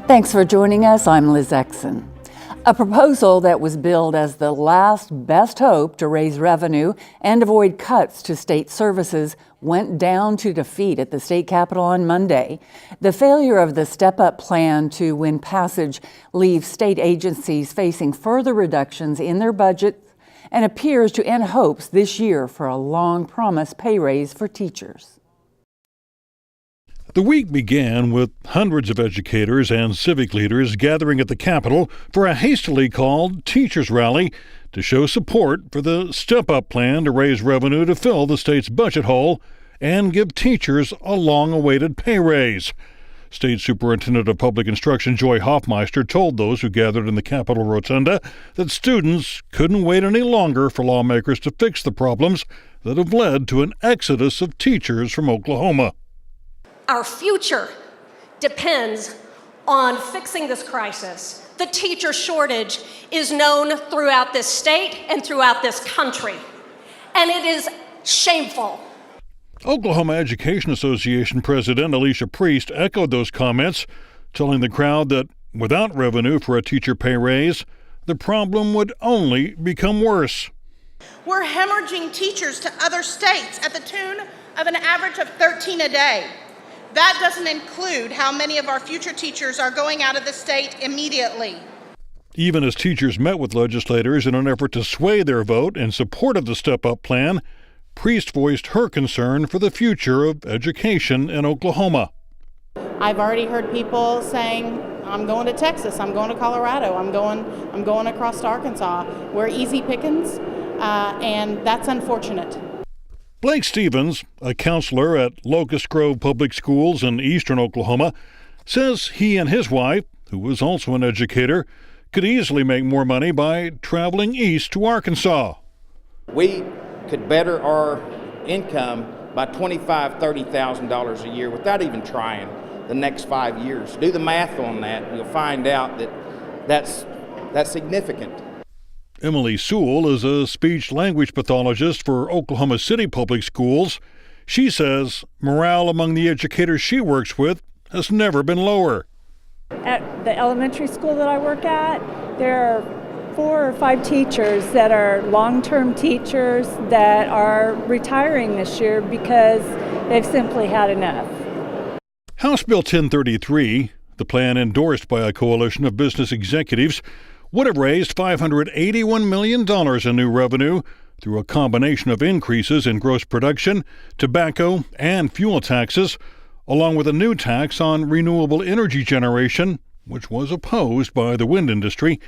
Thanks for joining us. I'm Liz Exon. A proposal that was billed as the last best hope to raise revenue and avoid cuts to state services went down to defeat at the state capitol on Monday. The failure of the step-up plan to win passage leaves state agencies facing further reductions in their budgets and appears to end hopes this year for a long-promised pay raise for teachers. The week began with hundreds of educators and civic leaders gathering at the Capitol for a hastily called teachers rally to show support for the step-up plan to raise revenue to fill the state's budget hole and give teachers a long-awaited pay raise. State Superintendent of Public Instruction Joy Hoffmeister told those who gathered in the Capitol Rotunda that students couldn't wait any longer for lawmakers to fix the problems that have led to an exodus of teachers from Oklahoma. Our future depends on fixing this crisis. The teacher shortage is known throughout this state and throughout this country, and it is shameful. Oklahoma Education Association President Alicia Priest echoed those comments, telling the crowd that without revenue for a teacher pay raise, the problem would only become worse. We're hemorrhaging teachers to other states at the tune of an average of 13 a day. That doesn't include how many of our future teachers are going out of the state immediately. Even as teachers met with legislators in an effort to sway their vote in support of the step-up plan, Priest voiced her concern for the future of education in Oklahoma. I've already heard people saying, I'm going to Texas, I'm going to Colorado, I'm going across to Arkansas. We're easy pickings, and that's unfortunate. Blake Stevens, a counselor at Locust Grove Public Schools in eastern Oklahoma, says he and his wife, who is also an educator, could easily make more money by traveling east to Arkansas. We could better our income by $25,000, $30,000 a year without even trying the next 5 years. Do the math on that, and you'll find out that that's significant. Emily Sewell is a speech-language pathologist for Oklahoma City Public Schools. She says morale among the educators she works with has never been lower. At the elementary school that I work at, there are 4 or 5 teachers that are long-term teachers that are retiring this year because they've simply had enough. House Bill 1033, the plan endorsed by a coalition of business executives, would have raised $581 million in new revenue through a combination of increases in gross production, tobacco, and fuel taxes, along with a new tax on renewable energy generation, which was opposed by the wind industry.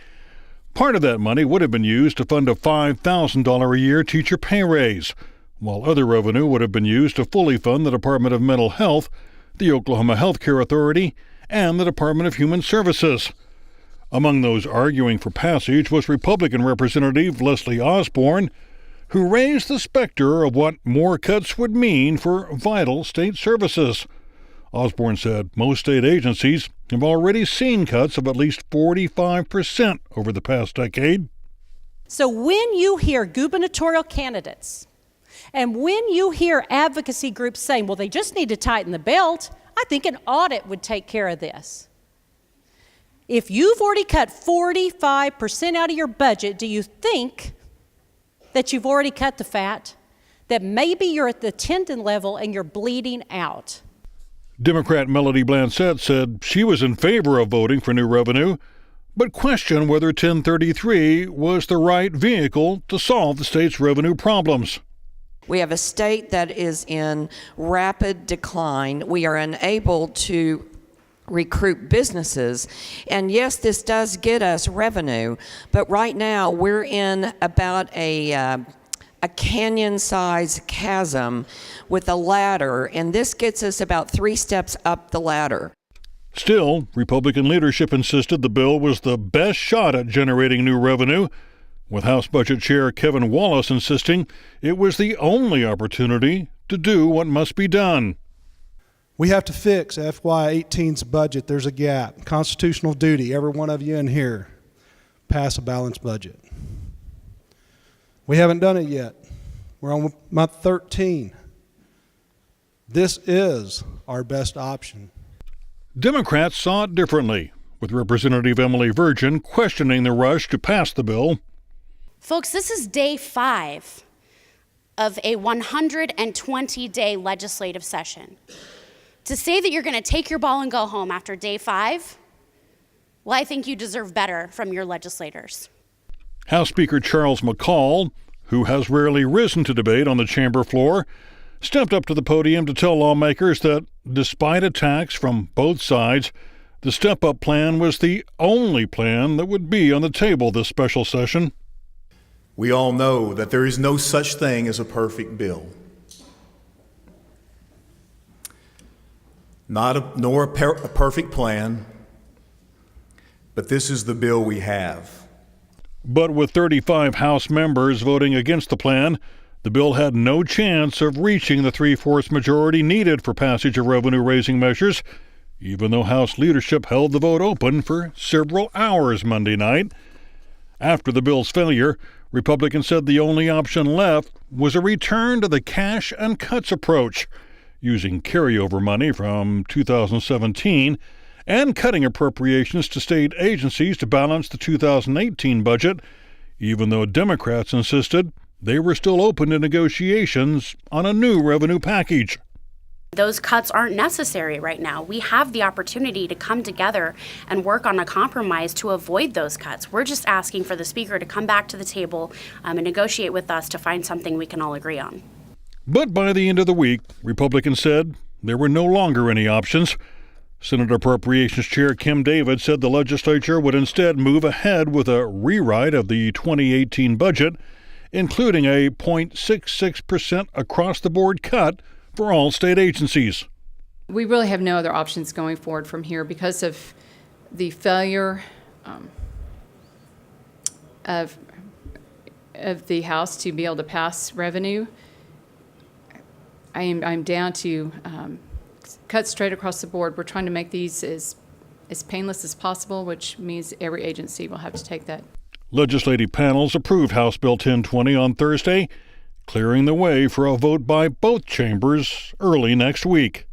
Part of that money would have been used to fund a $5,000 a year teacher pay raise, while other revenue would have been used to fully fund the Department of Mental Health, the Oklahoma Health Care Authority, and the Department of Human Services. Among those arguing for passage was Republican Representative Leslie Osborne, who raised the specter of what more cuts would mean for vital state services. Osborne said most state agencies have already seen cuts of at least 45% over the past decade. So when you hear gubernatorial candidates and when you hear advocacy groups saying, well, they just need to tighten the belt, I think an audit would take care of this. If you've already cut 45% out of your budget, do you think that you've already cut the fat? That maybe you're at the tendon level and you're bleeding out? Democrat Melody Blancett said she was in favor of voting for new revenue, but questioned whether 1033 was the right vehicle to solve the state's revenue problems. We have a state that is in rapid decline. We are unable to recruit businesses. And yes, this does get us revenue, but right now we're in about a canyon-sized chasm with a ladder, and this gets us about 3 steps up the ladder. Still, Republican leadership insisted the bill was the best shot at generating new revenue, with House Budget Chair Kevin Wallace insisting it was the only opportunity to do what must be done. We have to fix FY18's budget. There's a gap. Constitutional duty, every one of you in here, pass a balanced budget. We haven't done it yet. We're on month 13. This is our best option. Democrats saw it differently. with Representative Emily Virgin questioning the rush to pass the bill. Folks, this is day 5 of a 120-day legislative session. To say that you're going to take your ball and go home after day 5, well, I think you deserve better from your legislators. House Speaker Charles McCall, who has rarely risen to debate on the chamber floor, stepped up to the podium to tell lawmakers that despite attacks from both sides, the step-up plan was the only plan that would be on the table this special session. We all know that there is no such thing as a perfect bill. Nor a perfect plan, but this is the bill we have. But with 35 House members voting against the plan, the bill had no chance of reaching the 3/4 majority needed for passage of revenue-raising measures, even though House leadership held the vote open for several hours Monday night. After the bill's failure, Republicans said the only option left was a return to the cash and cuts approach, using carryover money from 2017 and cutting appropriations to state agencies to balance the 2018 budget, even though Democrats insisted they were still open to negotiations on a new revenue package. Those cuts aren't necessary right now. We have the opportunity to come together and work on a compromise to avoid those cuts. We're just asking for the Speaker to come back to the table and negotiate with us to find something we can all agree on. But by the end of the week, Republicans said there were no longer any options. Senate Appropriations Chair Kim David said the legislature would instead move ahead with a rewrite of the 2018 budget, including a 0.66% across-the-board cut for all state agencies. We really have no other options going forward from here because of the failure of the House to be able to pass revenue. I'm down to cut straight across the board. We're trying to make these as painless as possible, which means every agency will have to take that. Legislative panels approved House Bill 1020 on Thursday, clearing the way for a vote by both chambers early next week.